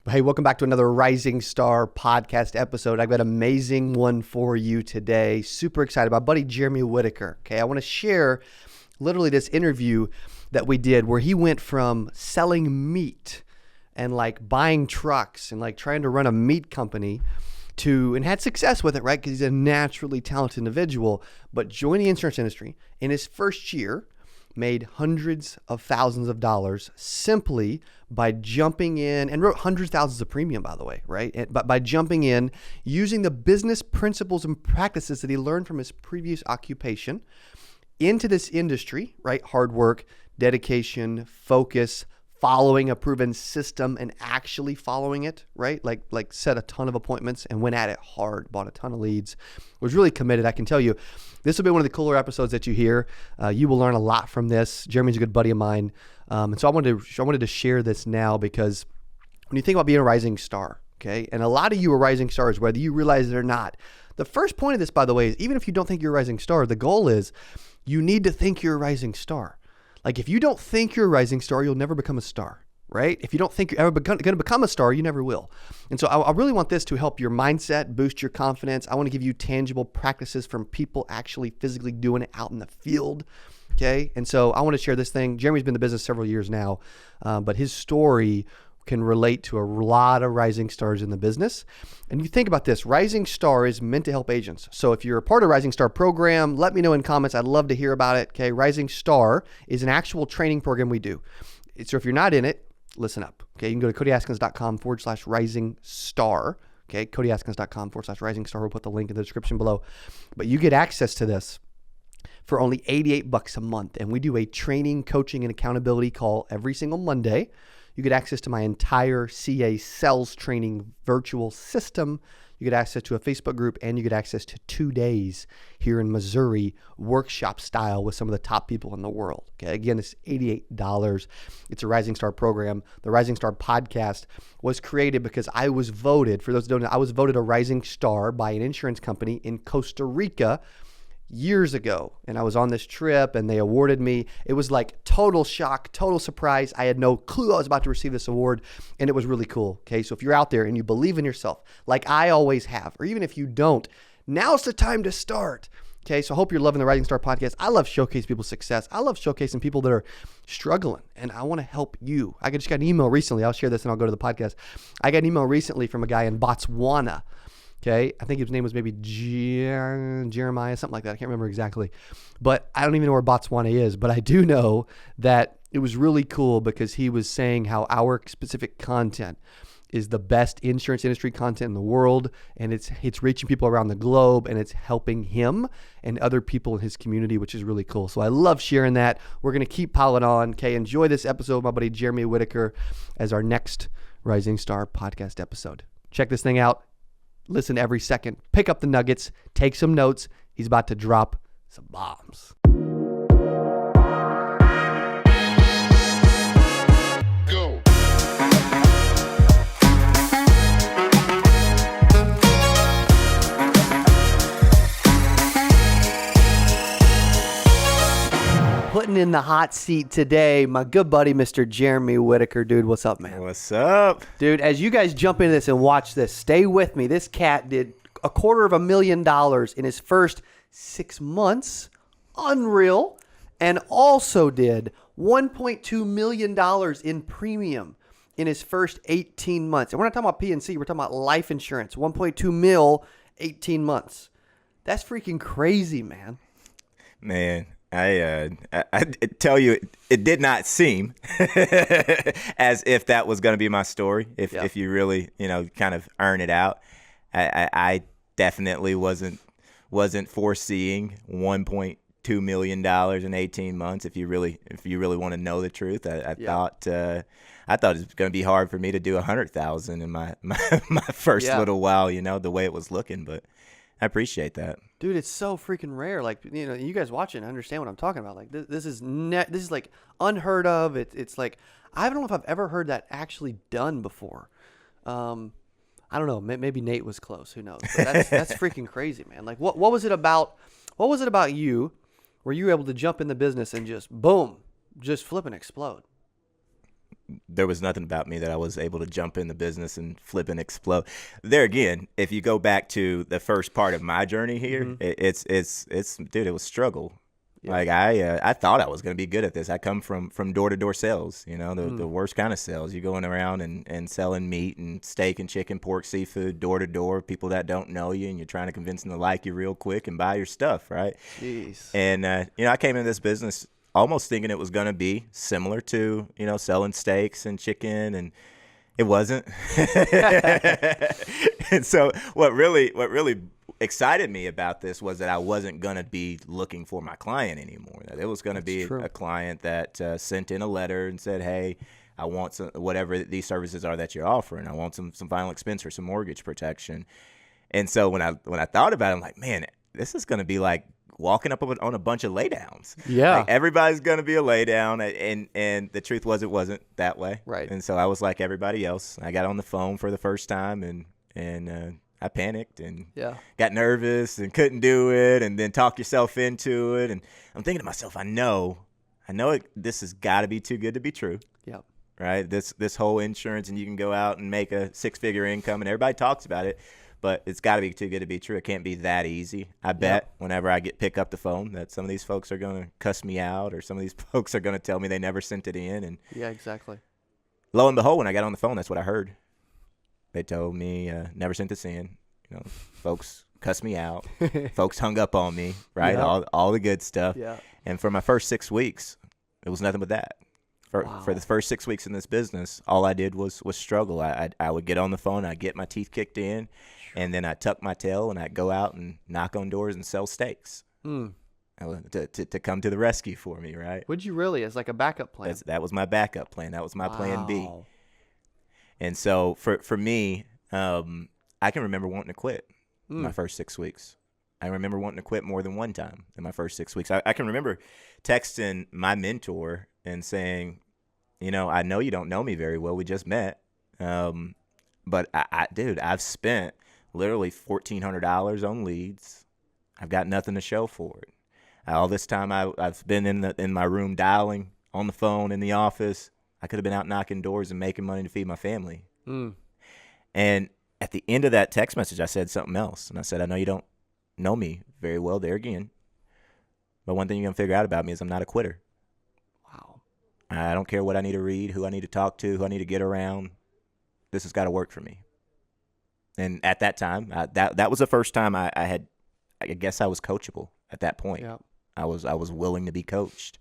Hey, welcome back to another Rising Star podcast episode. I've got an amazing one for you today. Super excited. My buddy Jeremy Whittaker. Okay, I want to share literally this interview that we did where he went from selling meat and like buying trucks and like trying to run a meat company to, and had success with it, right? Because he's a naturally talented individual, but joined the insurance industry in his first year, made hundreds of thousands of dollars simply by jumping in, and wrote hundreds of thousands of premium, by the way, right? But by jumping in, using the business principles and practices that he learned from his previous occupation into this industry, right? Hard work, dedication, focus, following a proven system and actually following it, right? Like set a ton of appointments and went at it hard, bought a ton of leads, was really committed. I can tell you, this will be one of the cooler episodes that you hear. You will learn a lot from this. Jeremy's a good buddy of mine. And so I wanted to share this now because when you think about being a rising star, okay, and a lot of you are rising stars, whether you realize it or not. The first point of this, by the way, is even if you don't think you're a rising star, the goal is you need to think you're a rising star. Like if you don't think you're a rising star, you'll never become a star, right? If you don't think you're ever going to become a star, you never will. And so I really want this to help your mindset, boost your confidence. I want to give you tangible practices from people actually physically doing it out in the field, okay? And so I want to share this thing. Jeremy's been in the business several years now, but his story can relate to a lot of rising stars in the business. And you think about this, Rising Star is meant to help agents. So if you're a part of Rising Star program, let me know in comments. I'd love to hear about it. Okay. Rising Star is an actual training program we do. So if you're not in it, listen up. Okay. You can go to CodyAskins.com/rising star. Okay. CodyAskins.com/rising star. We'll put the link in the description below, but you get access to this for only $88 a month. And we do a training, coaching, and accountability call every single Monday. You get access to my entire CA sales training virtual system. You get access to a Facebook group, and you get access to 2 days here in Missouri, workshop style with some of the top people in the world. Okay, again, it's $88. It's a Rising Star program. The Rising Star podcast was created because I was voted, for those who don't know, I was voted a Rising Star by an insurance company in Costa Rica years ago. And I was on this trip and they awarded me. It was like total shock, total surprise. I had no clue I was about to receive this award, and it was really cool. Okay. So if you're out there and you believe in yourself, like I always have, or even if you don't, now's the time to start. Okay. So I hope you're loving the Rising Star podcast. I love showcasing people's success. I love showcasing people that are struggling, and I want to help you. I just got an email recently. I'll share this and I'll go to the podcast. I got an email recently from a guy in Botswana. Okay, I think his name was maybe Jeremiah, something like that. I can't remember exactly. But I don't even know where Botswana is. But I do know that it was really cool because he was saying how our specific content is the best insurance industry content in the world. And it's reaching people around the globe, and it's helping him and other people in his community, which is really cool. So I love sharing that. We're going to keep piling on. Okay, enjoy this episode with my buddy Jeremy Whittaker as our next Rising Star podcast episode. Check this thing out. Listen every second, pick up the nuggets, take some notes. He's about to drop some bombs. Go. Putting in the hot seat today, my good buddy, Mr. Jeremy Whittaker. Dude, what's up, man? What's up? Dude, as you guys jump into this and watch this, stay with me. This cat did $250,000 in his first 6 months. Unreal. And also did $1.2 million in premium in his first 18 months. And we're not talking about P&C. We're talking about life insurance. 1.2 mil, 18 months. That's freaking crazy, man. Man. I tell you, it did not seem as if that was going to be my story. If you really, kind of earn it out, I definitely wasn't foreseeing $1.2 million in 18 months. If you really want to know the truth, I thought it was going to be hard for me to do 100,000 in my first little while. The way it was looking, but I appreciate that. Dude, it's so freaking rare. Like, you guys watching understand what I'm talking about. Like, this is like unheard of. It's like, I don't know if I've ever heard that actually done before. I don't know. Maybe Nate was close. Who knows? But that's freaking crazy, man. Like, what was it about? What was it about you where you were able to jump in the business and just boom, just flip and explode? there was nothing about me that I was able to jump in the business and flip and explode. There again, if you go back to the first part of my journey here, it's dude, it was struggle. Yeah. Like I thought I was going to be good at this. I come from door-to-door sales, the worst kind of sales. You're going around and selling meat and steak and chicken, pork, seafood, door-to-door, people that don't know you, and you're trying to convince them to like you real quick and buy your stuff, right? Jeez. And, I came into this business almost thinking it was going to be similar to, selling steaks and chicken, and it wasn't. And so what really excited me about this was that I wasn't going to be looking for my client anymore. That it was going to be a client that sent in a letter and said, hey, I want some, whatever these services are that you're offering. I want some final expense or some mortgage protection. And so when I thought about it, I'm like, man, this is going to be like walking up on a bunch of laydowns. Yeah. Like everybody's going to be a laydown. And the truth was, it wasn't that way. Right. And so I was like everybody else. I got on the phone for the first time and I panicked and got nervous and couldn't do it, and then talk yourself into it. And I'm thinking to myself, I know this has got to be too good to be true. Yep. Right. This whole insurance, and you can go out and make a 6-figure income, and everybody talks about it, but it's got to be too good to be true. It can't be that easy. I bet whenever I pick up the phone that some of these folks are going to cuss me out, or some of these folks are going to tell me they never sent it in. And yeah, exactly. Lo and behold, when I got on the phone, that's what I heard. They told me never sent this in. Folks cussed me out. Folks hung up on me, right? Yeah. All the good stuff. Yeah. And for my first 6 weeks, it was nothing but that. For the first 6 weeks in this business, all I did was struggle. I would get on the phone, I'd get my teeth kicked in, and then I'd tuck my tail and I'd go out and knock on doors and sell steaks. To come to the rescue for me, right? Would you really? As like a backup plan? That was my backup plan. That was my plan B. And so for me, I can remember wanting to quit in my first 6 weeks. I remember wanting to quit more than one time in my first 6 weeks. I can remember texting my mentor and saying, I know you don't know me very well. We just met. But dude, I've spent literally $1,400 on leads. I've got nothing to show for it. All this time I've been in my room dialing on the phone in the office. I could have been out knocking doors and making money to feed my family. And at the end of that text message, I said something else. And I said, I know you don't know me very well there again. But one thing you're going to figure out about me is I'm not a quitter. Wow. I don't care what I need to read, who I need to talk to, who I need to get around. This has got to work for me. And at that time, that was the first time I guess I was coachable at that point. Yep. I was willing to be coached.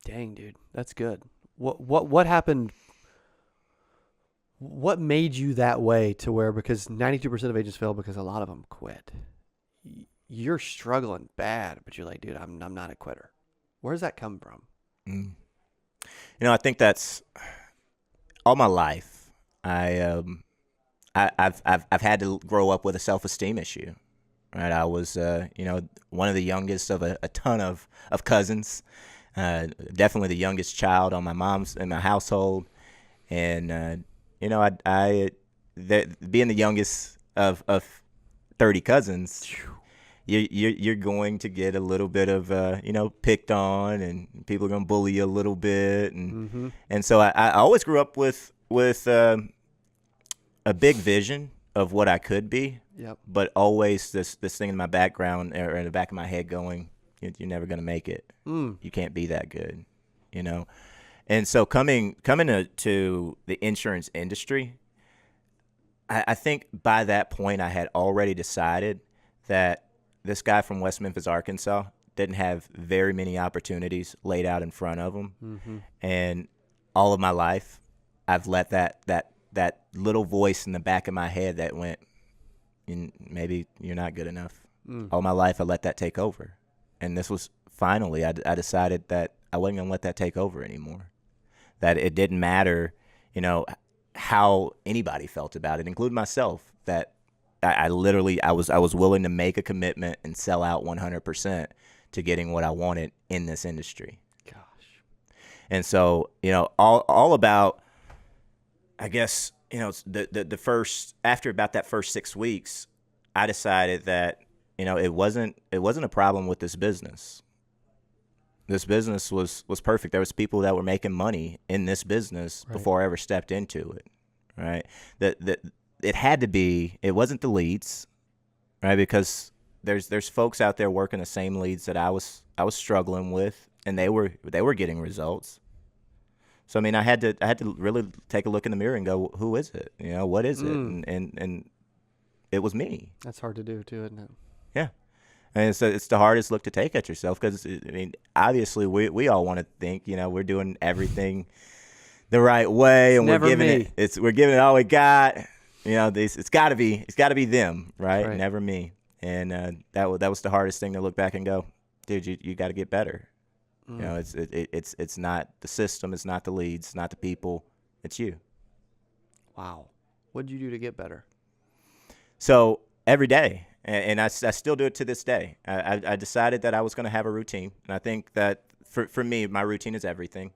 Dang, dude. That's good. What happened? What made you that way to where, because 92% of agents fail because a lot of them quit. You're struggling bad, but you're like, dude, I'm not a quitter. Where does that come from? I think that's all my life. I've had to grow up with a self-esteem issue. Right, I was one of the youngest of a ton of cousins. Definitely the youngest child on my mom's in my household, and being the youngest of 30 cousins, you're going to get a little bit of picked on, and people are going to bully you a little bit, and so I always grew up with a big vision of what I could be. Yep. But always this thing in my background or in the back of my head going, you're never going to make it. You can't be that good, And so coming to the insurance industry, I think by that point I had already decided that this guy from West Memphis, Arkansas, didn't have very many opportunities laid out in front of him. And all of my life, I've let that little voice in the back of my head that went, maybe you're not good enough. All my life, I let that take over. And this was finally, I decided that I wasn't going to let that take over anymore. That it didn't matter, how anybody felt about it, including myself, that I was willing to make a commitment and sell out 100% to getting what I wanted in this industry. Gosh. And so, all about, I guess, the first, after about that first 6 weeks, I decided that, it wasn't a problem with this business. This business was perfect. There was people that were making money in this business before I ever stepped into it, right? That it had to be. It wasn't the leads, right? Because there's folks out there working the same leads that I was struggling with, and they were getting results. So I mean, I had to really take a look in the mirror and go, who is it? You know, what is it? And it was me. That's hard to do too, isn't it? Yeah. And it's the hardest look to take at yourself because, I mean, obviously we all want to think, you know, we're doing everything the right way and we're giving it all we got. You know, it's got to be them, right? Never me. And that was the hardest thing to look back and go, dude, you got to get better. You know, it's not the system, it's not the leads, it's not the people, it's you. Wow. What did you do to get better? So every day. And I still do it to this day. I decided that I was going to have a routine, and I think that for me, my routine is everything.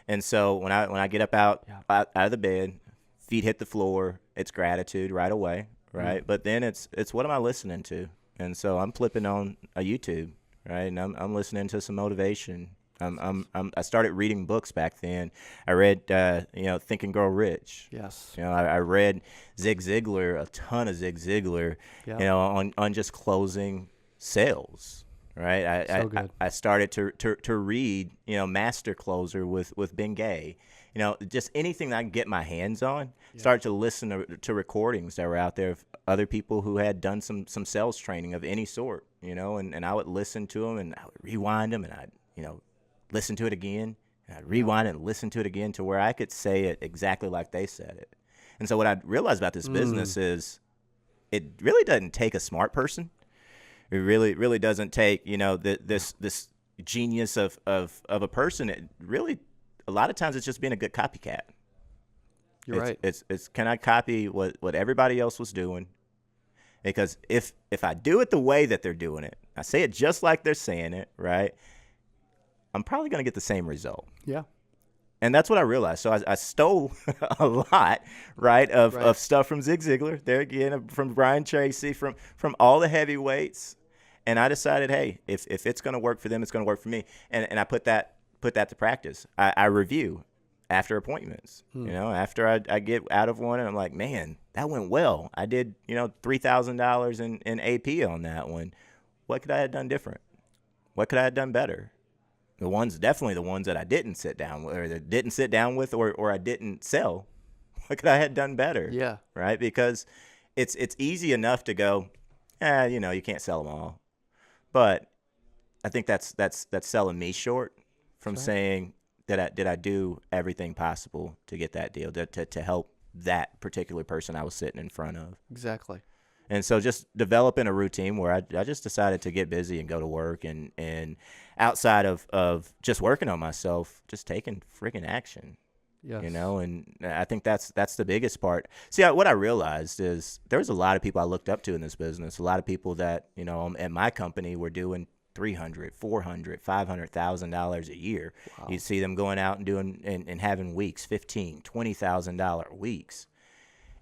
And so when I get up out of the bed, feet hit the floor, it's gratitude right away, right? But then it's what am I listening to? And so I'm flipping on a YouTube, right? And I'm listening to some motivation. I started reading books back then. I read, Think and Grow Rich. Yes. You know, I read Zig Ziglar, a ton of Zig Ziglar, you know, on just closing sales, right? So good. I started to read, you know, Master Closer with Ben Gay. You know, just anything that I can get my hands on. Started to listen to recordings that were out there of other people who had done some sales training of any sort, you know, and I would listen to them and I would rewind them and I'd, you know, listen to it again, and I'd rewind it and listen to it again to where I could say it exactly like they said it. And so what I realized about this business is it really doesn't take a smart person. It really doesn't take, you know, this genius of a person. It really, a lot of times it's just being a good copycat. You're right. It's can I copy what everybody else was doing? Because if I do it the way that they're doing it, I say it just like they're saying it, right? I'm probably going to get the same result. Yeah. And that's what I realized. So I stole a lot, right, of stuff from Zig Ziglar, there again, from Brian Tracy, from all the heavyweights. And I decided, hey, if it's going to work for them, it's going to work for me. And I put that to practice. I review after appointments, you know, after I get out of one and I'm like, man, that went well. I did, you know, $3,000 in AP on that one. What could I have done different? What could I have done better? Definitely the ones that I didn't sit down with, or I didn't sell. What could I have done better? Yeah. Right. Because it's easy enough to go, you know, you can't sell them all. But I think that's selling me short from saying that did I do everything possible to get that deal to help that particular person I was sitting in front of. Exactly. And so just developing a routine where I just decided to get busy and go to work and outside of just working on myself, just taking freaking action. Yes. You know, and I think that's the biggest part. See, what I realized is there was a lot of people I looked up to in this business, a lot of people that, you know, at my company were doing $300,000, $400,000, $500,000 a year. Wow. You see them going out and doing and having weeks, $15,000, $20,000 weeks.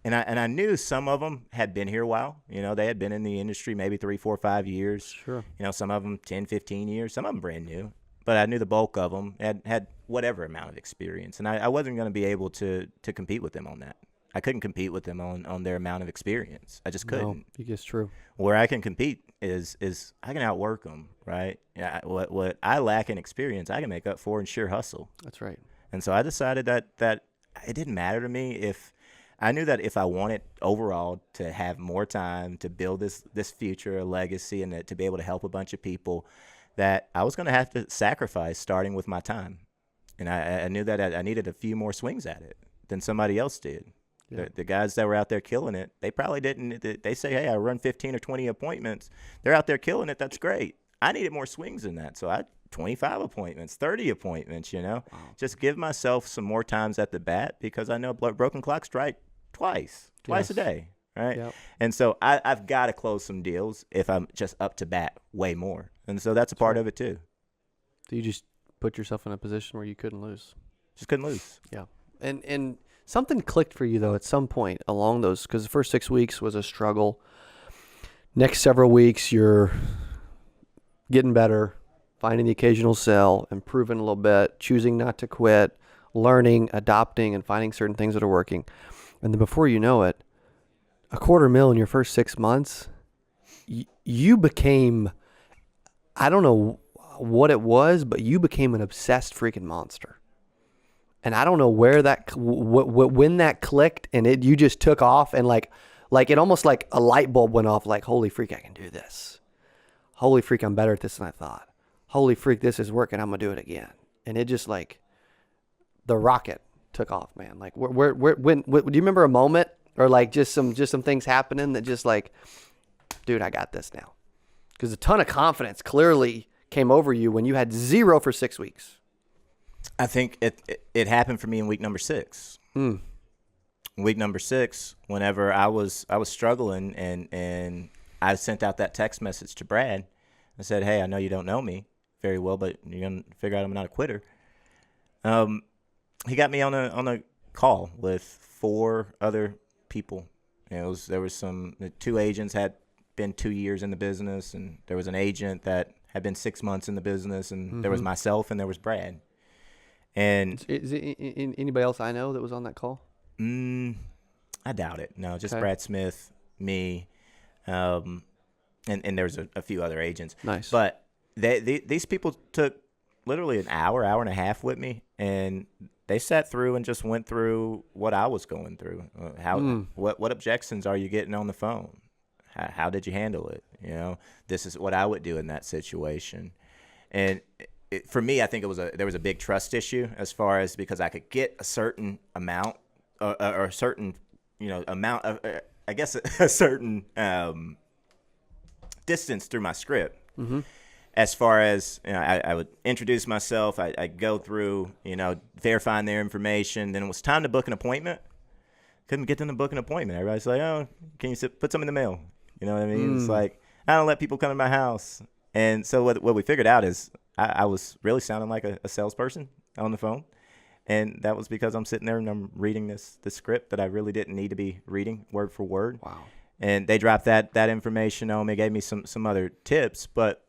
And I knew some of them had been here a while. You know, they had been in the industry maybe 3, 4, 5 years. Sure. You know, some of them 10, 15 years. Some of them brand new. But I knew the bulk of them had whatever amount of experience. And I wasn't going to be able to compete with them on that. I couldn't compete with them on their amount of experience. I just couldn't. No, I guess true. Where I can compete is I can outwork them, right? Yeah, what I lack in experience, I can make up for in sheer hustle. That's right. And so I decided that it didn't matter to me if I knew that if I wanted overall to have more time to build this future, a legacy, and to be able to help a bunch of people, that I was going to have to sacrifice starting with my time. And I knew that I needed a few more swings at it than somebody else did. Yeah. The guys that were out there killing it, they probably didn't. They say, hey, I run 15 or 20 appointments. They're out there killing it. That's great. I needed more swings than that. So I had 25 appointments, 30 appointments, you know. Wow. Just give myself some more times at the bat because I know broken clocks strike twice a day, right? Yep. And so I've got to close some deals if I'm just up to bat way more. And so that's a part of it too. So you just put yourself in a position where you couldn't lose. Just couldn't lose. Yeah. And something clicked for you, though, at some point along those, because the first 6 weeks was a struggle. Next several weeks, you're getting better, finding the occasional sale, improving a little bit, choosing not to quit, learning, adopting, and finding certain things that are working. And then before you know it, $250,000 in your first 6 months, you became, I don't know what it was, but you became an obsessed freaking monster. And I don't know where that, when that clicked and you just took off and like it almost like a light bulb went off, like, holy freak, I can do this. Holy freak, I'm better at this than I thought. Holy freak, this is working. I'm going to do it again. And it just like the rocket took off, do you remember a moment or like just some things happening that just like, dude, I got this now? Because a ton of confidence clearly came over you when you had 0 for 6 weeks. I think it happened for me in week number 6. Week number 6, whenever I was struggling and I sent out that text message to Brad. I said, hey, I know you don't know me very well, but you're going to figure out I'm not a quitter. He got me on a call with 4 other people. There was the 2 agents had been 2 years in the business, and there was an agent that had been 6 months in the business, and there was myself and there was Brad. And is it anybody else I know that was on that call? I doubt it. No, just Okay. Brad Smith, me, and there's a few other agents. Nice. But these people took literally an hour and a half with me, and they sat through and just went through what I was going through. What objections are you getting on the phone? How did you handle it? This is what I would do in that situation. And for me, I think there was a big trust issue as far as, because I could get a certain amount or a certain amount of I guess a certain distance through my script. Mm-hmm. As far as I would introduce myself, I'd go through verifying their information. Then it was time to book an appointment. Couldn't get them to book an appointment. Everybody's like, oh, can you put some in the mail? You know what I mean? It's like, I don't let people come to my house. And so what we figured out is I was really sounding like a salesperson on the phone. And that was because I'm sitting there and I'm reading this script that I really didn't need to be reading word for word. Wow. And they dropped that information on me, gave me some other tips, but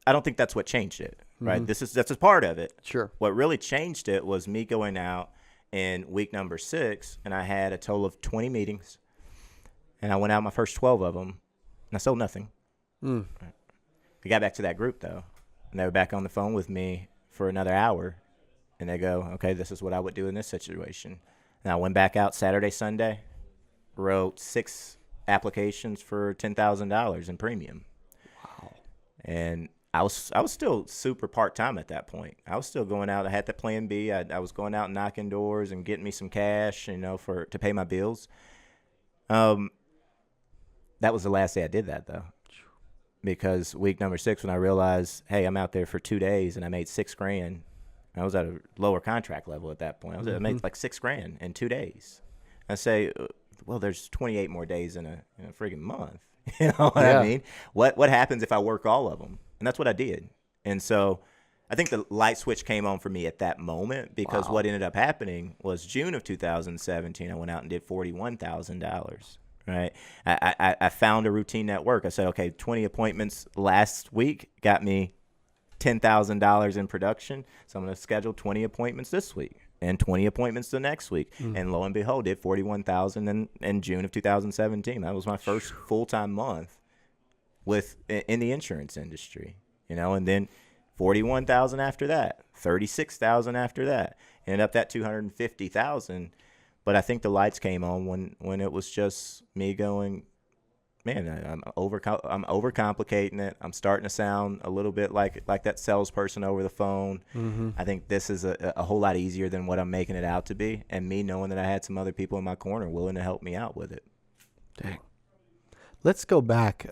I don't think that's what changed it, right? Mm-hmm. That's a part of it. Sure. What really changed it was me going out in week number 6, and I had a total of 20 meetings, and I went out my first 12 of them, and I sold nothing. We got back to that group, though, and they were back on the phone with me for another hour, and they go, okay, this is what I would do in this situation. And I went back out Saturday, Sunday, wrote 6 applications for $10,000 in premium. Wow. And I was still super part-time at that point. I was still going out. I had the plan B. I was going out and knocking doors and getting me some cash, to pay my bills. That was the last day I did that, though, because week number 6, when I realized, hey, I'm out there for 2 days and I made $6,000. I was at a lower contract level at that point. I made like $6,000 in 2 days. I say, well, there's 28 more days in a friggin' month. You know what I mean? What happens if I work all of them? And that's what I did. And so I think the light switch came on for me at that moment, because what ended up happening was June of 2017, I went out and did $41,000, right? I found a routine that worked. I said, okay, 20 appointments last week got me $10,000 in production. So I'm going to schedule 20 appointments this week and 20 appointments the next week. And lo and behold, did $41,000 in June of 2017. That was my first full-time month in the insurance industry, and then $41,000 after that, $36,000 after that, ended up at $250,000. But I think the lights came on when it was just me going, man, I'm overcomplicating it. I'm starting to sound a little bit like that salesperson over the phone. Mm-hmm. I think this is a whole lot easier than what I'm making it out to be, and me knowing that I had some other people in my corner willing to help me out with it. Dang. Let's go back.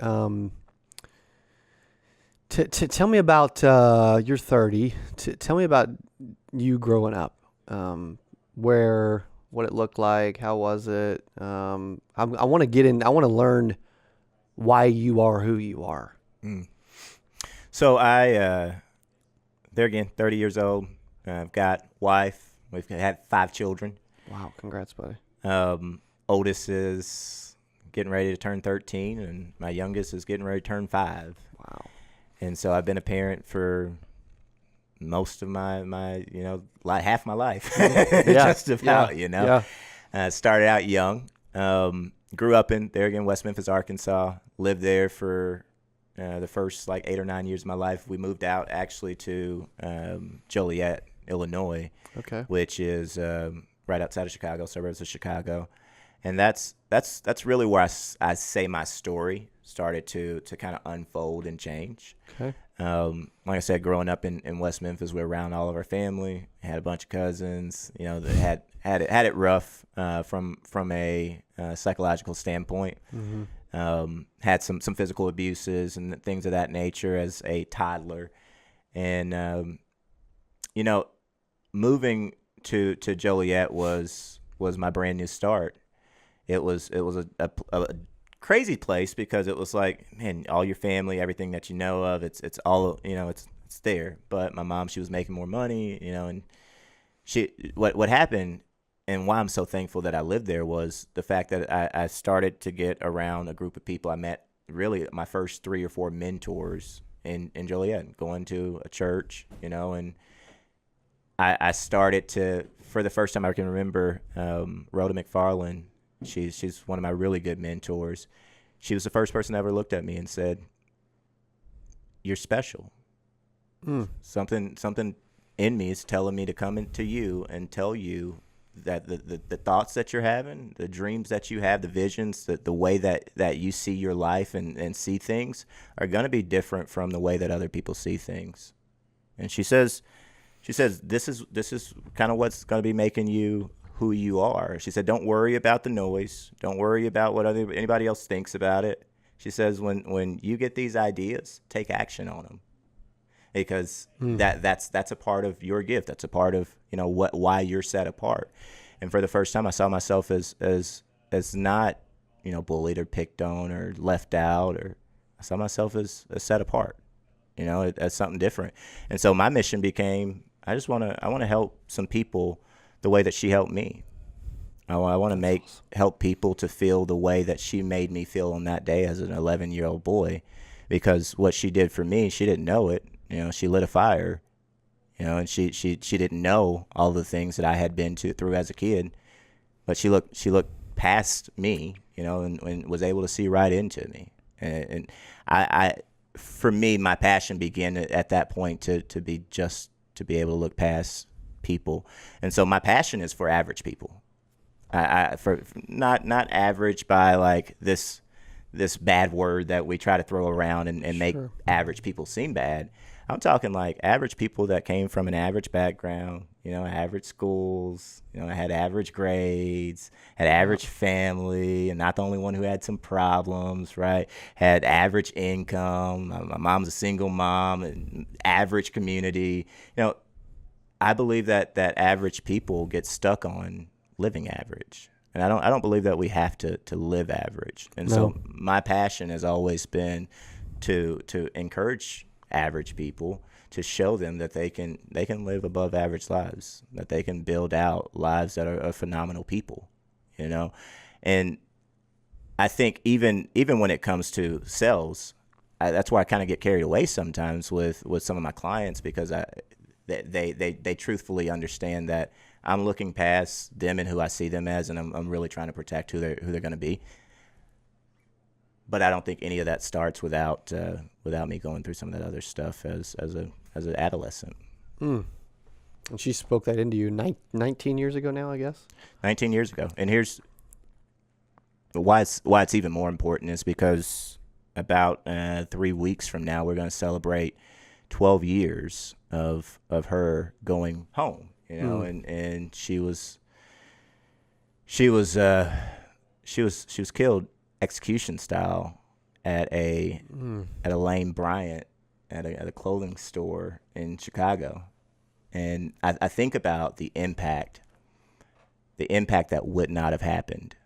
Tell me about you're 30. Tell me about you growing up. What it looked like, how was it? I want to get in. I want to learn why you are who you are. So there again, 30 years old. I've got wife. We've had 5 children. Wow, congrats, buddy. Oldest is getting ready to turn 13, and my youngest is getting ready to turn 5. Wow. And so I've been a parent for most of my half my life, Yeah. just about. Started out young. Grew up there again, West Memphis, Arkansas. Lived there for the first 8 or 9 years of my life. We moved out actually to Joliet, Illinois, which is right outside of Chicago, suburbs of Chicago. And that's really where I say my story started to kind of unfold and change. Okay. Like I said, growing up in West Memphis, we were around all of our family. Had a bunch of cousins, that had it rough from a psychological standpoint. Mm-hmm. Had some physical abuses and things of that nature as a toddler, and moving to Joliet was my brand new start. It was a crazy place because it was man, all your family, everything that you know of, it's all, it's there. But my mom, she was making more money, and what happened and why I'm so thankful that I lived there was the fact that I started to get around a group of people. I met really my first 3 or 4 mentors in Joliet, going to a church, and I started to, for the first time I can remember, Rhoda McFarland. She's one of my really good mentors. She was the first person that ever looked at me and said, "You're special." Something in me is telling me to come into you and tell you that the thoughts that you're having, the dreams that you have, the visions, the way that you see your life and see things are going to be different from the way that other people see things. And she says, this is kind of what's going to be making you who you are. She said, don't worry about the noise. Don't worry about what anybody else thinks about it. She says, when you get these ideas, take action on them, because that's a part of your gift. That's a part of why you're set apart. And for the first time, I saw myself as not bullied or picked on or left out, or I saw myself as set apart, as something different. And so my mission became, I want to help some people the way that she helped me. I want to help people to feel the way that she made me feel on that day as an 11-year-old boy, because what she did for me, she didn't know it. She lit a fire, and she didn't know all the things that I had been through as a kid, but she looked past me, and was able to see right into me. And I for me, my passion began at that point to be able to look past people. And so my passion is for average people. For not average by this bad word that we try to throw around and make average people seem bad. I'm talking average people that came from an average background, average schools, had average grades, had average family, and not the only one who had some problems, right? Had average income. My mom's a single mom, and average community. I believe that average people get stuck on living average. And I don't believe that we have to live average. And so my passion has always been to encourage average people, to show them that they can live above average lives, that they can build out lives that are phenomenal people, And I think even when it comes to sales, that's why I kind of get carried away sometimes with some of my clients, because they truthfully understand that I'm looking past them and who I see them as, and I'm really trying to protect who they're going to be. But I don't think any of that starts without me going through some of that other stuff as an adolescent. And she spoke that into you 19 years ago now, I guess? 19 years ago. And here's why it's even more important is because about 3 weeks from now, we're going to celebrate 12 years of her going home, and she was killed execution style at a Lane Bryant at a clothing store in Chicago. And I think about the impact that would not have happened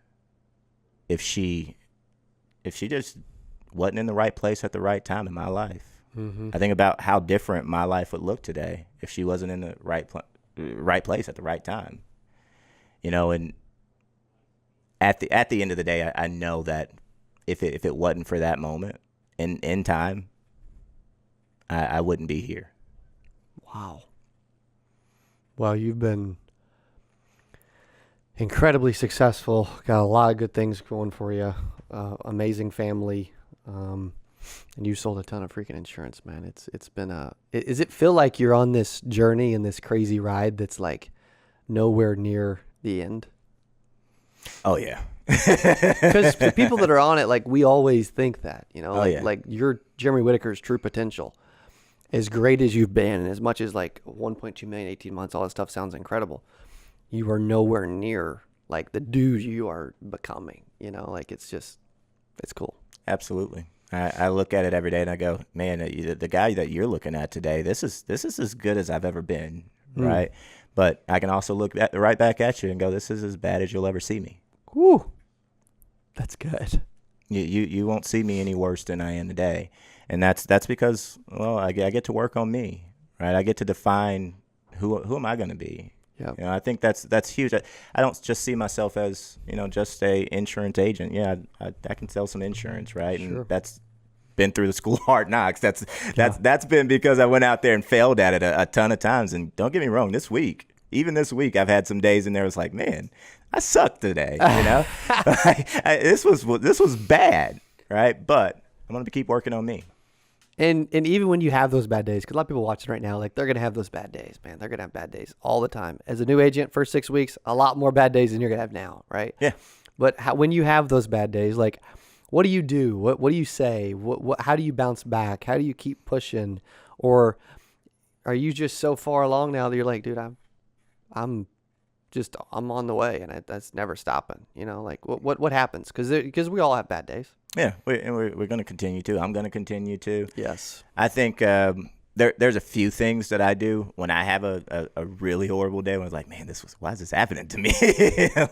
if she just wasn't in the right place at the right time in my life. Mm-hmm. I think about how different my life would look today if she wasn't in the right place at the right time. And at the end of the day, I know that if it wasn't for that moment in time, I wouldn't be here. Wow. Well, you've been incredibly successful. Got a lot of good things going for you. Amazing family. And you sold a ton of freaking insurance, man. It's been does it feel like you're on this journey and this crazy ride that's like nowhere near the end? Oh yeah. Because the people that are on it, like we always think that, like your Jeremy Whittaker's true potential, as great as you've been, and as much as like 1.2 million, 18 months, all that stuff sounds incredible. You are nowhere near like the dude you are becoming, like it's cool. Absolutely. I look at it every day and I go, man, the guy that you're looking at today, this is as good as I've ever been, right? But I can also look right back at you and go, this is as bad as you'll ever see me. Woo. That's good. You won't see me any worse than I am today. And that's because, well, I get to work on me, right? I get to define who am I going to be. Yeah. I think that's huge. I don't just see myself as, just a insurance agent. Yeah, I can sell some insurance, right? Sure. And that's been through the school of hard knocks. That's been because I went out there and failed at it a ton of times. And don't get me wrong, even this week, I've had some days in there. It's like, man, I sucked today. This was bad, right? But I'm gonna keep working on me. And even when you have those bad days, because a lot of people watching right now, like they're gonna have those bad days, man. They're gonna have bad days all the time. As a new agent, first 6 weeks, a lot more bad days than you're gonna have now, right? Yeah. But when you have those bad days, like, what do you do? What do you say? How do you bounce back? How do you keep pushing? Or are you just so far along now that you're like, dude, I'm on the way, and that's never stopping. Like what happens? Because we all have bad days. Yeah, we're going to continue to. I'm going to continue to. Yes. I think there's a few things that I do when I have a really horrible day. When I was like, man, why is this happening to me?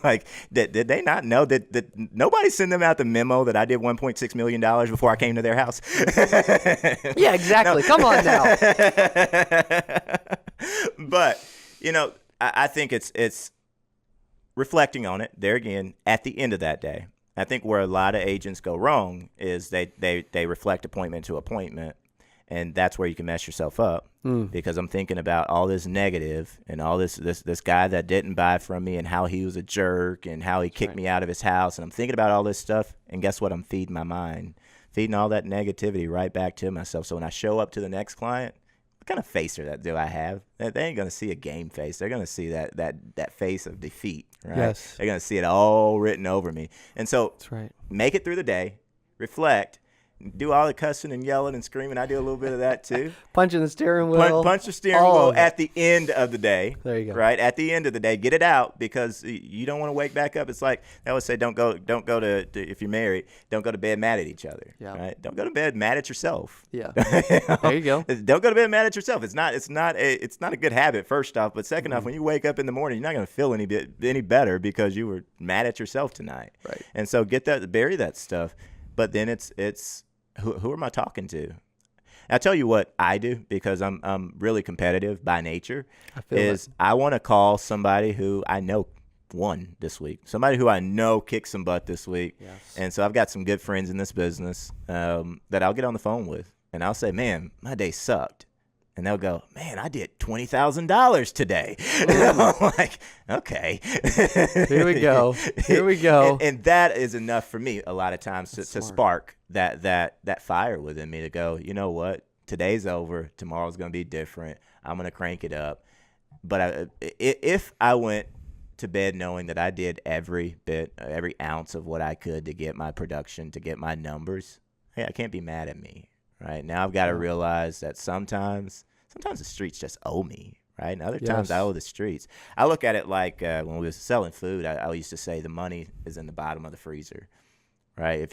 Like, did they not know that nobody sent them out the memo that I did $1.6 million before I came to their house? Yeah, exactly. No. Come on now. But I think it's reflecting on it there again at the end of that day. I think where a lot of agents go wrong is they reflect appointment to appointment, and that's where you can mess yourself up. Because I'm thinking about all this negative and all this guy that didn't buy from me and how he was a jerk and how he kicked me out of his house, and I'm thinking about all this stuff, and guess what? I'm feeding my mind, feeding all that negativity right back to myself. So when I show up to the next client, what kind of face do I have? They ain't going to see a game face. They're going to see that face of defeat, right? Yes. They're going to see it all written over me. And so that's right. Make it through the day, reflect, do all the cussing and yelling and screaming. I do a little bit of that too. Punching the steering wheel. Punch the steering wheel at the end of the day. There you go. Right? At the end of the day, get it out, because you don't want to wake back up. It's like they always say, don't go to if you're married, don't go to bed mad at each other. Yeah. Right? Don't go to bed mad at yourself. Yeah. There you go. Don't go to bed mad at yourself. It's not a good habit, first off, but second off, when you wake up in the morning, you're not going to feel any better because you were mad at yourself tonight. Right. And so bury that stuff. But then it's who am I talking to? I'll tell you what I do, because I'm really competitive by nature. I want to call somebody who I know won this week, somebody who I know kicked some butt this week. Yes. And so I've got some good friends in this business that I'll get on the phone with, and I'll say, man, my day sucked. And they'll go, man, I did $20,000 today. And I'm like, okay. Here we go. Here we go. And that is enough for me a lot of times to spark that fire within me to go, you know what? Today's over. Tomorrow's going to be different. I'm going to crank it up. But if I went to bed knowing that I did every ounce of what I could to get my production, to get my numbers, hey, I can't be mad at me. Right now, I've got to realize that sometimes the streets just owe me, right? And other times I owe the streets. I look at it like when we were selling food, I used to say the money is in the bottom of the freezer, right?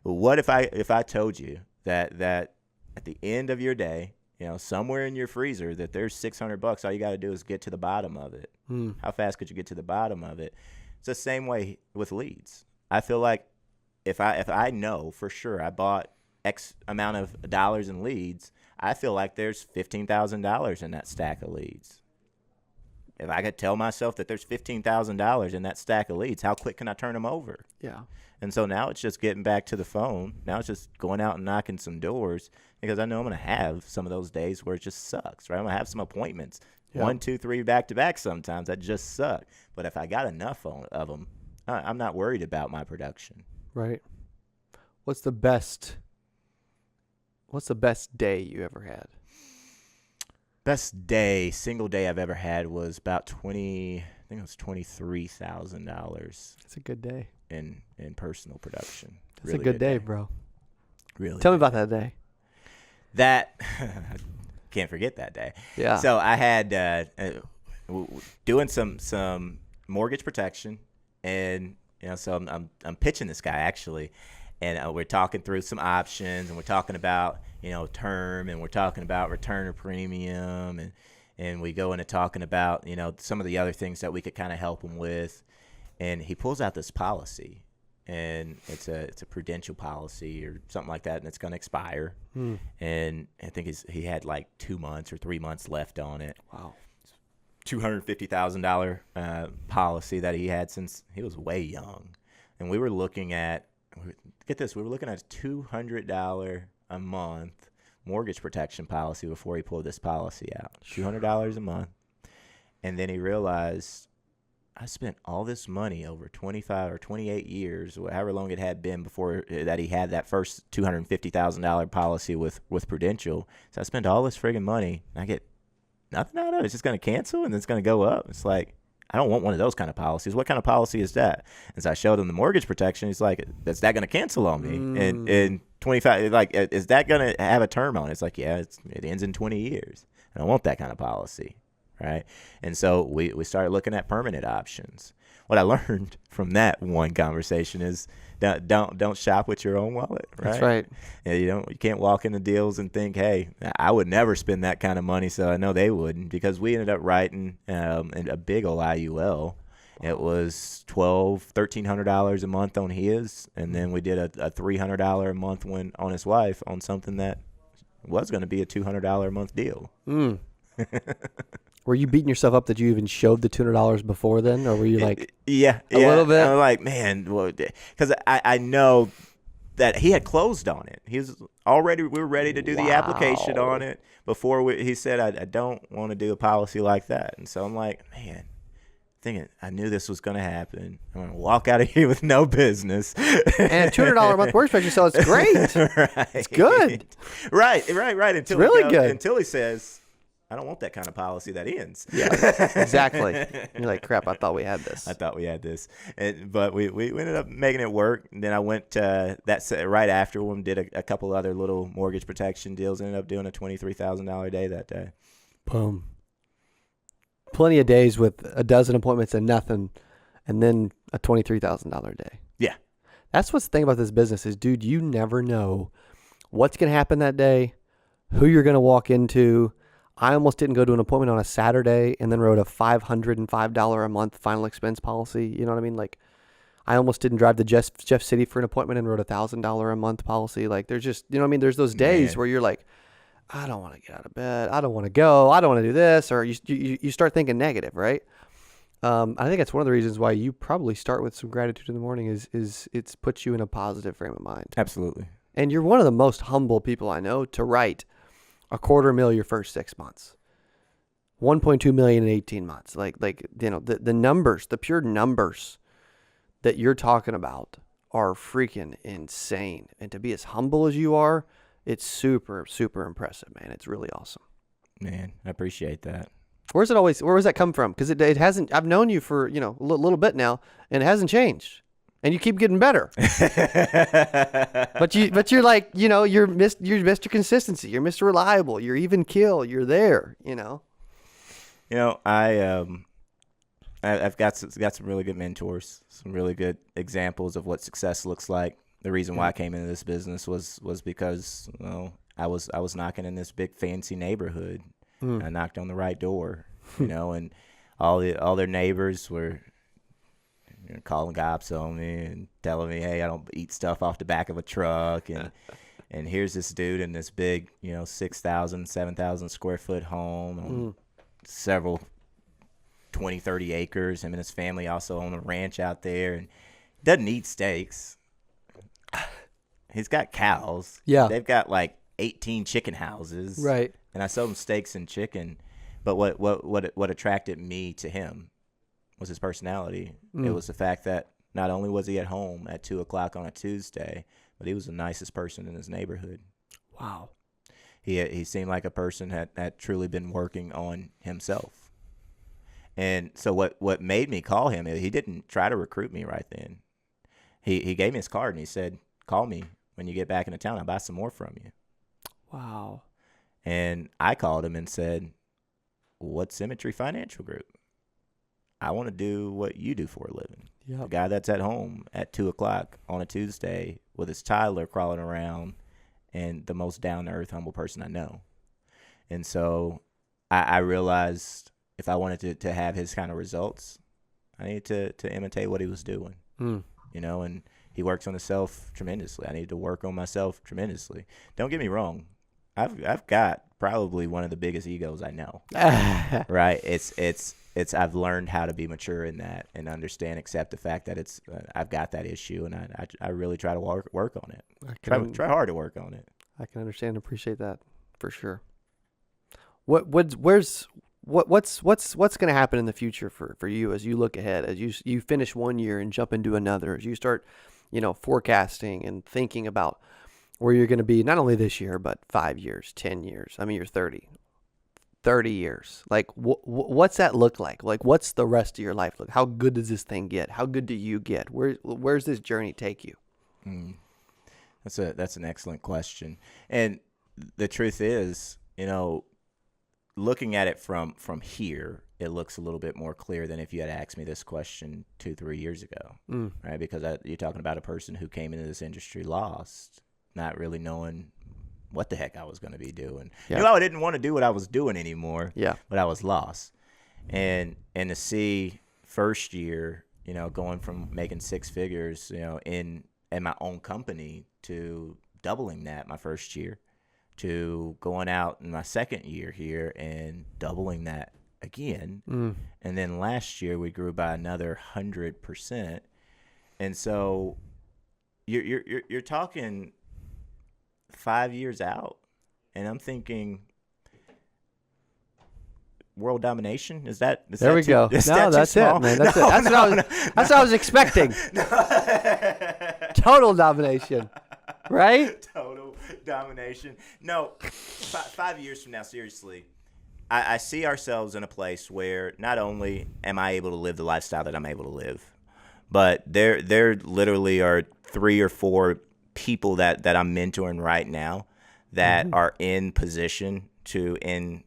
What if I told you that at the end of your day, somewhere in your freezer that there's $600, all you got to do is get to the bottom of it. How fast could you get to the bottom of it? It's the same way with leads. I feel like if I know for sure I bought X amount of dollars in leads, I feel like there's $15,000 in that stack of leads. if I could tell myself that there's $15,000 in that stack of leads, how quick can I turn them over? Yeah. And so now it's just getting back to the phone. Now it's just going out and knocking some doors, because I know I'm going to have some of those days where it just sucks, right? I'm going to have some appointments, 1, 2, 3 back to back sometimes that just suck. But if I got enough of them, I'm not worried about my production. Right. What's the best day you ever had? Best single day I've ever had was about $23,000. It's a good day. In personal production. It's really a good day, bro. Really. Tell me about that day. That can't forget that day. Yeah. So I had doing some mortgage protection, and so I'm pitching this guy actually, and we're talking through some options, and we're talking about term, and we're talking about return of premium, and we go into talking about some of the other things that we could kind of help him with. And he pulls out this policy, and it's a prudential policy or something like that, and it's going to expire. And I think he had like 2 months or 3 months left on it. Wow. $250,000 policy that he had since he was way young. And we were looking at, get this, we were looking at a $200 a month mortgage protection policy before he pulled this policy out. $200 a month. And then he realized, I spent all this money over 25 or 28 years, or however long it had been before that he had that first $250,000 policy with Prudential. So I spent all this friggin' money, and I get nothing out of it. It's just going to cancel, and it's going to go up. It's like, I don't want one of those kind of policies. What kind of policy is that? And so I showed him the mortgage protection. He's like, is that going to cancel on me? And 25, like, is that going to have a term on it? It's like, yeah, it ends in 20 years. I don't want that kind of policy. Right. And so we started looking at permanent options. What I learned from that one conversation is don't shop with your own wallet. Right. That's right. Yeah, you can't walk into deals and think, hey, I would never spend that kind of money. So I know they wouldn't, because we ended up writing a big old IUL. It was $1,300 a month on his, and then we did a $300 a month one on his wife on something that was going to be a $200 a month deal. Were you beating yourself up that you even showed the $200 before then, or were you like, a little bit? I'm like, man, because I know that he had closed on it. We were ready to do the application on it before he said, I don't want to do a policy like that. And so I'm like, man, thinking I knew this was going to happen. I'm going to walk out of here with no business. And a $200 a month mortgage picture, so it's great. Right. It's good. Right. It's really good. Until he says, I don't want that kind of policy that ends. Yeah, exactly. You're like, crap, I thought we had this. But we ended up making it work. And then I went right after one, did a couple other little mortgage protection deals, ended up doing a $23,000 day that day. Boom. Plenty of days with a dozen appointments and nothing, and then a $23,000 day. Yeah. That's what's the thing about this business is, dude, you never know what's going to happen that day, who you're going to walk into. I almost didn't go to an appointment on a Saturday and then wrote a $505 a month final expense policy. You know what I mean? Like, I almost didn't drive to Jeff City for an appointment and wrote a $1,000 a month policy. Like, there's just, you know what I mean? There's those days where you're like, I don't want to get out of bed. I don't want to go. I don't want to do this. Or you start thinking negative, right? I think that's one of the reasons why you probably start with some gratitude in the morning is it's puts you in a positive frame of mind. Absolutely. And you're one of the most humble people I know to write $250,000 your first 6 months, 1.2 million in 18 months. Like, the numbers, the pure numbers that you're talking about are freaking insane. And to be as humble as you are, it's super, super impressive, man. It's really awesome. Man, I appreciate that. Where does that come from? Because it hasn't, I've known you for, a little bit now, and it hasn't changed. And you keep getting better. but you're like, you're Mr. Consistency. You're Mr. Reliable. You're even kill. You're there, I've got some really good mentors, some really good examples of what success looks like. The reason why I came into this business was because I was knocking in this big fancy neighborhood. I knocked on the right door, and all their neighbors were calling cops on me and telling me, hey, I don't eat stuff off the back of a truck. And here's this dude in this big, 6,000, 7,000 square foot home on several 20, 30 acres. Him and his family also own a ranch out there, and doesn't eat steaks. He's got cows. Yeah. They've got like 18 chicken houses. Right. And I sold him steaks and chicken. But what attracted me to him was his personality. It was the fact that not only was he at home at 2:00 on a Tuesday, but he was the nicest person in his neighborhood. Wow. He seemed like a person that had truly been working on himself. And so what made me call him, he didn't try to recruit me right then. He gave me his card and he said, call me when you get back into town. I'll buy some more from you. Wow. And I called him and said, what's Symmetry Financial Group? I want to do what you do for a living. Yep. The guy that's at home at 2:00 on a Tuesday with his toddler crawling around and the most down-to-earth, humble person I know. And so I realized if I wanted to have his kind of results, I needed to imitate what he was doing, you know, and he works on himself tremendously. I needed to work on myself tremendously. Don't get me wrong. I've got probably one of the biggest egos I know, right? It's I've learned how to be mature in that and understand, accept the fact that it's I've got that issue, and I really try to work on it. Try hard to work on it. I can understand and appreciate that for sure. What's going to happen in the future for you as you look ahead, as you finish one year and jump into another, as you start, forecasting and thinking about where you're going to be not only this year but 5 years, 10 years. I mean, you're 30 years. Like, what's that look like? Like, what's the rest of your life look? How good does this thing get? How good do you get? Where's this journey take you? That's an excellent question. And the truth is, looking at it from here, it looks a little bit more clear than if you had asked me this question 2-3 years ago, right? Because you're talking about a person who came into this industry lost, not really knowing what the heck I was going to be doing. Yeah. I didn't want to do what I was doing anymore. Yeah. But I was lost. And to see first year, going from making six figures, in my own company to doubling that my first year, to going out in my second year here and doubling that again. And then last year we grew by another 100%. And so you're talking 5 years out, and I'm thinking world domination. Is that there we go? No, that's it, man. That's it. That's what I was expecting. Total domination, right? Total domination. No, 5 years from now, seriously, I see ourselves in a place where not only am I able to live the lifestyle that I'm able to live, but there literally are 3 or 4 people that I'm mentoring right now that are in position to, in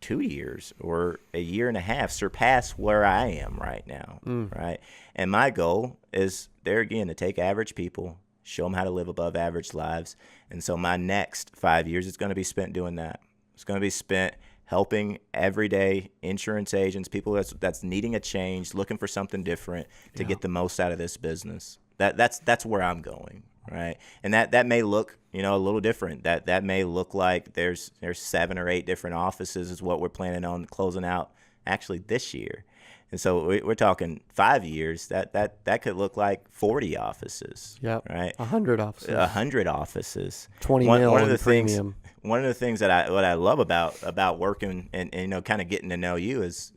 2 years or a year and a half, surpass where I am right now, right? And my goal is, there again, to take average people, show them how to live above average lives. And so my next 5 years is going to be spent doing that. It's going to be spent helping everyday insurance agents, people that's needing a change, looking for something different to get the most out of this business. That's where I'm going, right? And that may look, a little different. That may look like there's 7 or 8 different offices is what we're planning on closing out actually this year. And so we're talking 5 years. That could look like 40 offices. Yep. Right. 100 offices. 100 offices. 20 mil one of the premium. One of the things that I love about working and kind of getting to know you is,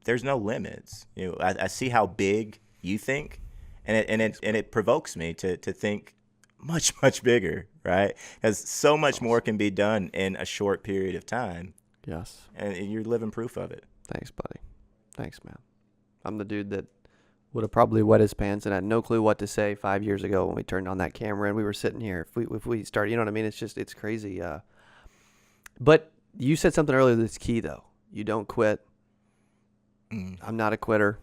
there's no limits. I see how big you think, and it provokes me to think much, much bigger, right? Because so much more can be done in a short period of time. Yes. And you're living proof of it. Thanks, buddy. Thanks, man. I'm the dude that would have probably wet his pants and had no clue what to say 5 years ago when we turned on that camera and we were sitting here. If we started, you know what I mean? It's crazy. But you said something earlier that's key, though. You don't quit. I'm not a quitter.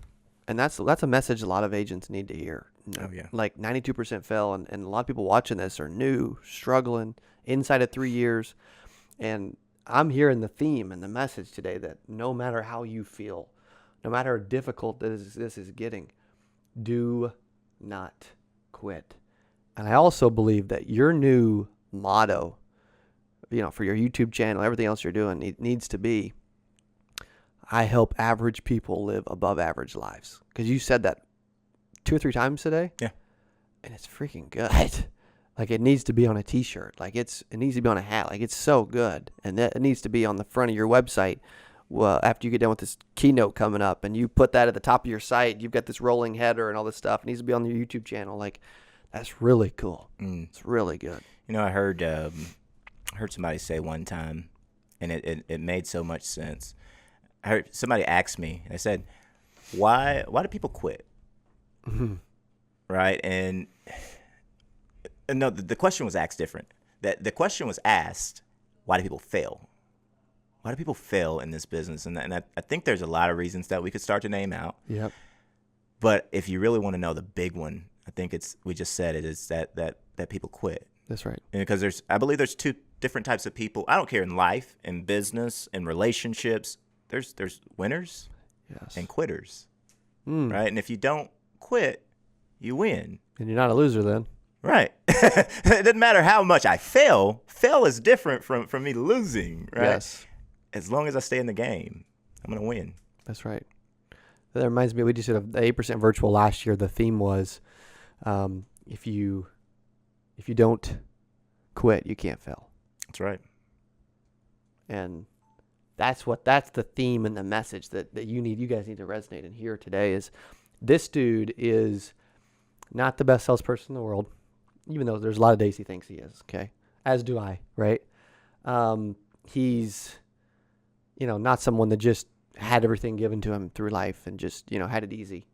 And that's a message a lot of agents need to hear. Oh, yeah. Like 92% fail, and a lot of people watching this are new, struggling, inside of 3 years. And I'm hearing the theme and the message today that no matter how you feel, no matter how difficult this is getting, do not quit. And I also believe that your new motto, for your YouTube channel, everything else you're doing, it needs to be, I help average people live above average lives. Because you said that 2 or 3 times today. Yeah. And it's freaking good. Like, it needs to be on a t-shirt. Like, it needs to be on a hat. Like, it's so good. And that it needs to be on the front of your website. Well, after you get done with this keynote coming up and you put that at the top of your site, you've got this rolling header and all this stuff. It needs to be on your YouTube channel. Like, that's really cool. It's really good. You know, I heard somebody say one time, and it made so much sense. I heard somebody ask me, they said, why do people quit? Mm-hmm. Right? And no, the question was asked different. The question was asked, why do people fail? Why do people fail in this business? And I think there's a lot of reasons that we could start to name out. Yep. But if you really want to know the big one, I think we just said it, is that people quit. That's right. And because I believe there's 2 different types of people. I don't care, in life, in business, in relationships. There's winners and quitters, right? And if you don't quit, you win. And you're not a loser then. Right. It doesn't matter how much I fail. Fail is different from me losing, right? Yes. As long as I stay in the game, I'm going to win. That's right. That reminds me, we just did the 8% virtual last year. The theme was, if you don't quit, you can't fail. That's right. And that's the theme and the message that you guys need to resonate and hear today is this dude is not the best salesperson in the world, even though there's a lot of days he thinks he is, okay? As do I, right? He's, not someone that just had everything given to him through life and just, had it easy.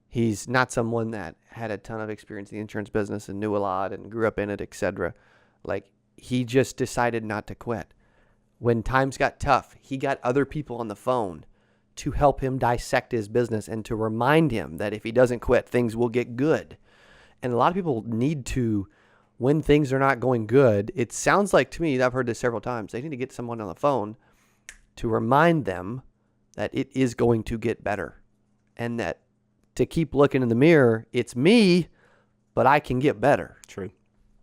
He's not someone that had a ton of experience in the insurance business and knew a lot and grew up in it, etc. Like, he just decided not to quit. When times got tough, he got other people on the phone to help him dissect his business and to remind him that if he doesn't quit, things will get good. And a lot of people need to, when things are not going good, it sounds like to me, I've heard this several times, they need to get someone on the phone to remind them that it is going to get better and that to keep looking in the mirror, it's me, but I can get better. True.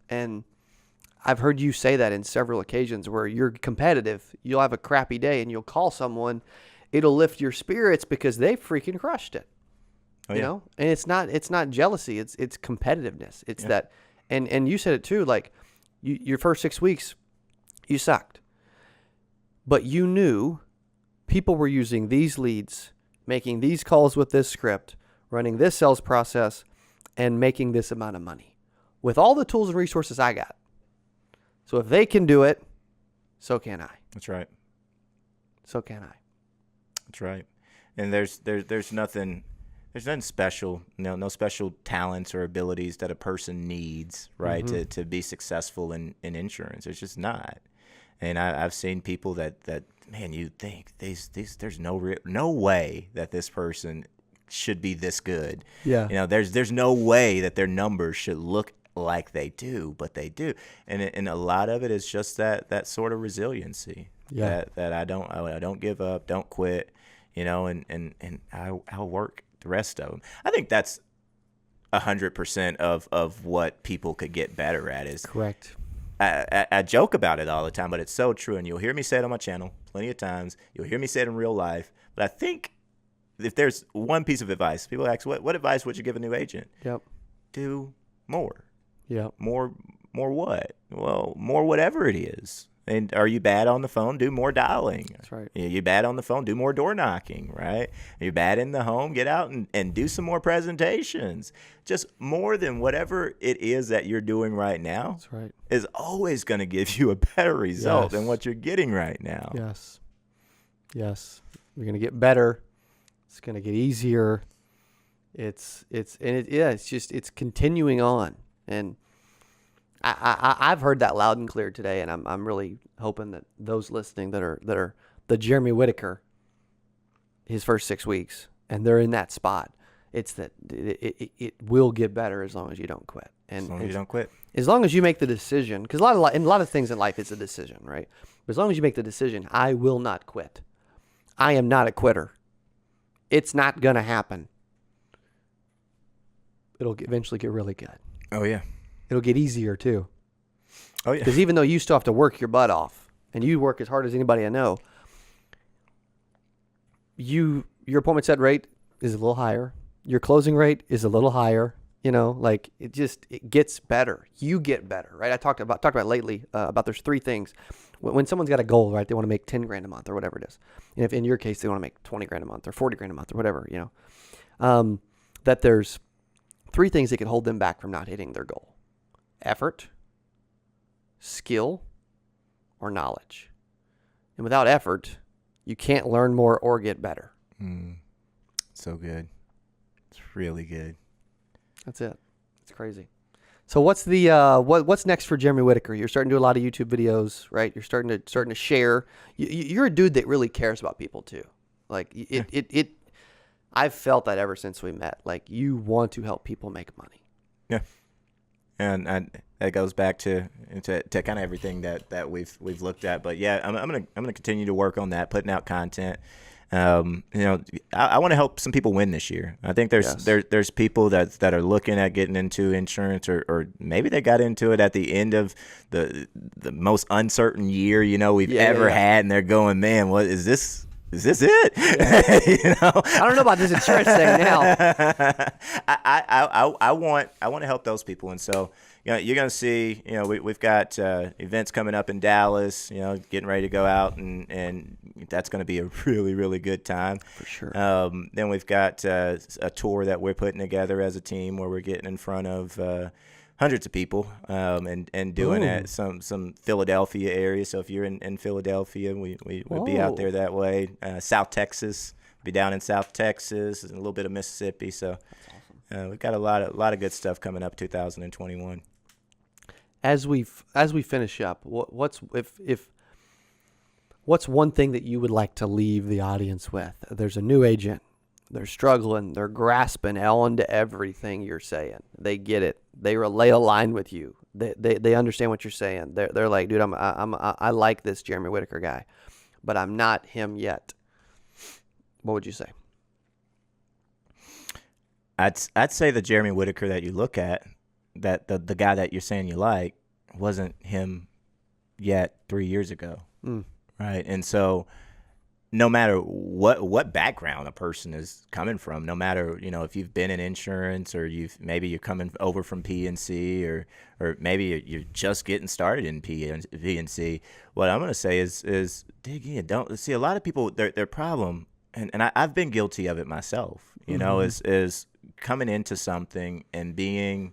And I've heard you say that in several occasions where you're competitive. You'll have a crappy day and you'll call someone. It'll lift your spirits because they freaking crushed it. Oh, you know? And it's not jealousy. It's competitiveness. It's that. And you said it too, like your first 6 weeks, you sucked. But you knew people were using these leads, making these calls with this script, running this sales process, and making this amount of money with all the tools and resources I got. So if they can do it, so can I. That's right. So can I. That's right. And there's nothing special, no special talents or abilities that a person needs, right, to be successful in insurance. It's just not. And I've seen people that man, you think there's no way that this person should be this good. Yeah. There's no way that their numbers should look like they do, but they do. And a lot of it is just that sort of resiliency. Yeah. That I don't give up, don't quit, and I'll work the rest of them. I think that's 100% of what people could get better at is correct. I joke about it all the time, but it's so true. And you'll hear me say it on my channel plenty of times. You'll hear me say it in real life. But I think if there's one piece of advice, people ask, what advice would you give a new agent? Yep. Do more. Yep. More what? Well, more whatever it is. And are you bad on the phone? Do more dialing. That's right. You're bad on the phone? Do more door knocking, right? You're bad in the home? Get out and do some more presentations. Just more than whatever it is that you're doing right now. That's right. Is always going to give you a better result than what you're getting right now. Yes. Yes. You're going to get better. It's going to get easier. It's continuing on. And I've heard that loud and clear today, and I'm really hoping that those listening that are the Jeremy Whittaker, his first 6 weeks, and they're in that spot. It's that it will get better as long as you don't quit. And as long as you don't quit. As long as you make the decision, because a lot of things in life it's a decision, right? But as long as you make the decision, I will not quit. I am not a quitter. It's not gonna happen. It'll eventually get really good. Oh yeah. It'll get easier too. Oh yeah. Because even though you still have to work your butt off, and you work as hard as anybody I know, your appointment set rate is a little higher. Your closing rate is a little higher. Like it gets better. You get better, right? I talked about lately about there's three things. When someone's got a goal, right? They want to make 10 grand a month or whatever it is. And if in your case, they want to make 20 grand a month or 40 grand a month or whatever, that there's three things that can hold them back from not hitting their goal: effort, skill, or knowledge. And without effort, you can't learn more or get better. So good. It's really good. That's it. It's crazy. So what's the what's next for Jeremy Whittaker? You're starting to do a lot of YouTube videos, right? You're starting to share. You're a dude that really cares about people too. Like it. I've felt that ever since we met. Like you want to help people make money. Yeah, and that goes back to kind of everything that we've looked at. But yeah, I'm gonna continue to work on that, putting out content. I want to help some people win this year. I think there's people that are looking at getting into insurance, or maybe they got into it at the end of the most uncertain year we've ever had, and they're going, man, what is this? Is this it? Yeah. I don't know about this insurance thing now. I want to help those people, and so you're going to see. We've got events coming up in Dallas. Getting ready to go out, and that's going to be a really, really good time for sure. Then we've got a tour that we're putting together as a team where we're getting in front of hundreds of people and doing it some Philadelphia area. So if you're in Philadelphia, we'll be out there that way. South Texas, be down in South Texas, and a little bit of Mississippi. So we've got a lot of good stuff coming up 2021. As we finish up, what's one thing that you would like to leave the audience with? There's a new agent. They're struggling. They're grasping onto everything you're saying. They get it. They align with you. They understand what you're saying. They're like, dude, I like this Jeremy Whittaker guy, but I'm not him yet. What would you say? I'd say the Jeremy Whittaker that you look at, that the guy that you're saying you like, wasn't him yet 3 years ago, right? And so, no matter what background a person is coming from, no matter if you've been in insurance, or maybe you're coming over from P&C, or maybe you're just getting started in P&C, what I'm going to say is dig in. Don't see a lot of people, their problem, and I've been guilty of it myself. Is coming into something and being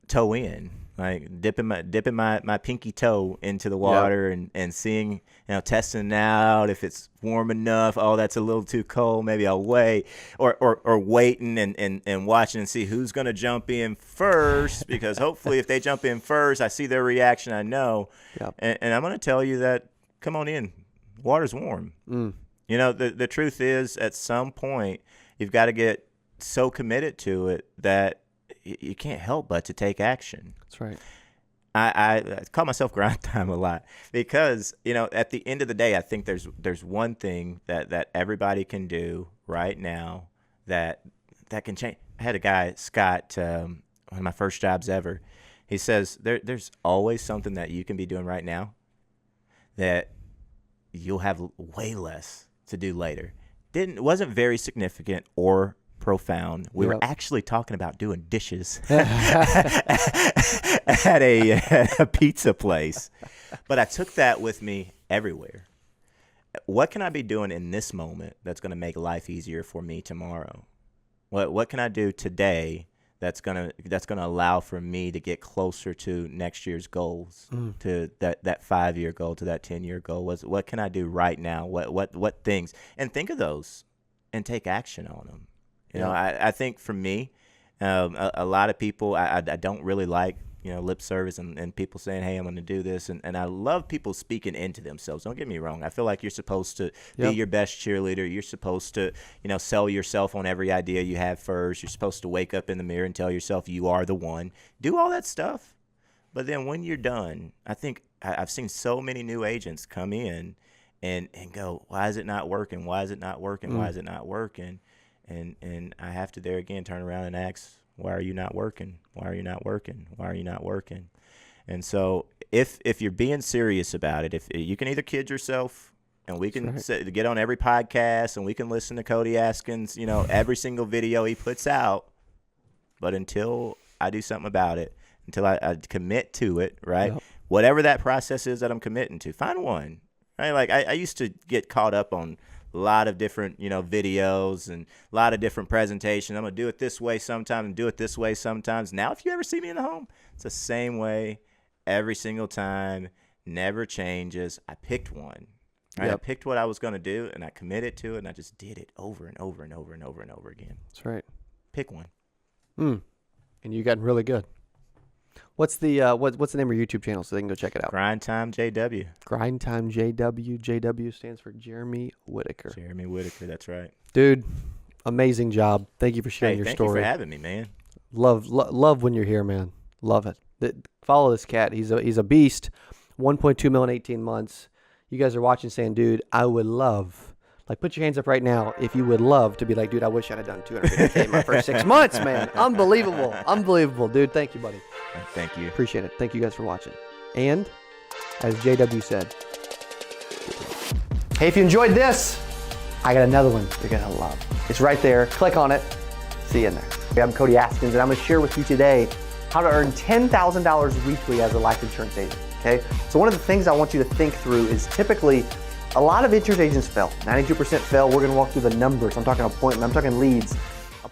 toe in, like dipping my pinky toe into the water, and seeing, testing out if it's warm enough. Oh, that's a little too cold. Maybe I'll wait, or waiting and watching and see who's going to jump in first, because hopefully if they jump in first, I see their reaction. I know, and I'm going to tell you that, come on in, water's warm. The truth is, at some point, you've got to get so committed to it that you can't help but to take action. That's right. I call myself grind time a lot, because at the end of the day, I think there's one thing that everybody can do right now that can change. I had a guy, Scott, one of my first jobs ever. He says there's always something that you can be doing right now that you'll have way less to do later. Wasn't very significant or profound. We were actually talking about doing dishes at a pizza place, but I took that with me everywhere. What can I be doing in this moment that's going to make life easier for me tomorrow? What can I do today that's gonna allow for me to get closer to next year's goals, to that 5-year goal, to that 10-year goal? What can I do right now? What things? And think of those and take action on them. I think for me, a lot of people, I don't really like, lip service and people saying, hey, I'm going to do this. And I love people speaking into themselves. Don't get me wrong. I feel like you're supposed to be your best cheerleader. You're supposed to, sell yourself on every idea you have first. You're supposed to wake up in the mirror and tell yourself you are the one. Do all that stuff. But then when you're done, I think I've seen so many new agents come in and go, why is it not working? Why is it not working? Why is it not working? And I have to there again turn around and ask, why are you not working? Why are you not working? Why are you not working? And so if you're being serious about it, if you can either kid yourself and we can get on every podcast, and we can listen to Cody Askins, every single video he puts out. But until I do something about it, until I commit to it, right? Yep. Whatever that process is that I'm committing to, find one, right? Like I used to get caught up on a lot of different, videos and a lot of different presentations. I'm going to do it this way sometimes and do it this way sometimes. Now, if you ever see me in the home, it's the same way every single time, never changes. I picked one, right? Yep. I picked what I was going to do, and I committed to it, and I just did it over and over and over and over and over again. That's right. Pick one. And you got really good. What's the what's the name of your YouTube channel so they can go check it out? Grind Time JW. Grind Time JW. JW stands for Jeremy Whittaker. Jeremy Whittaker, that's right. Dude, amazing job. Thank you for sharing your story. Thank you for having me, man. Love when you're here, man. Love it. Follow this cat. He's a beast. 1.2 million, 18 months. You guys are watching saying, dude, I would love, put your hands up right now if you would love to be like, dude, I wish I'd have done 250K in my first 6 months, man. Unbelievable. Unbelievable, dude. Thank you, buddy. Thank you. Appreciate it. Thank you guys for watching. And as JW said, hey, if you enjoyed this, I got another one you're going to love. It's right there. Click on it. See you in there. I'm Cody Askins, and I'm going to share with you today how to earn $10,000 weekly as a life insurance agent. Okay? So one of the things I want you to think through is typically a lot of insurance agents fail. 92% fail. We're going to walk through the numbers. I'm talking appointment. I'm talking leads.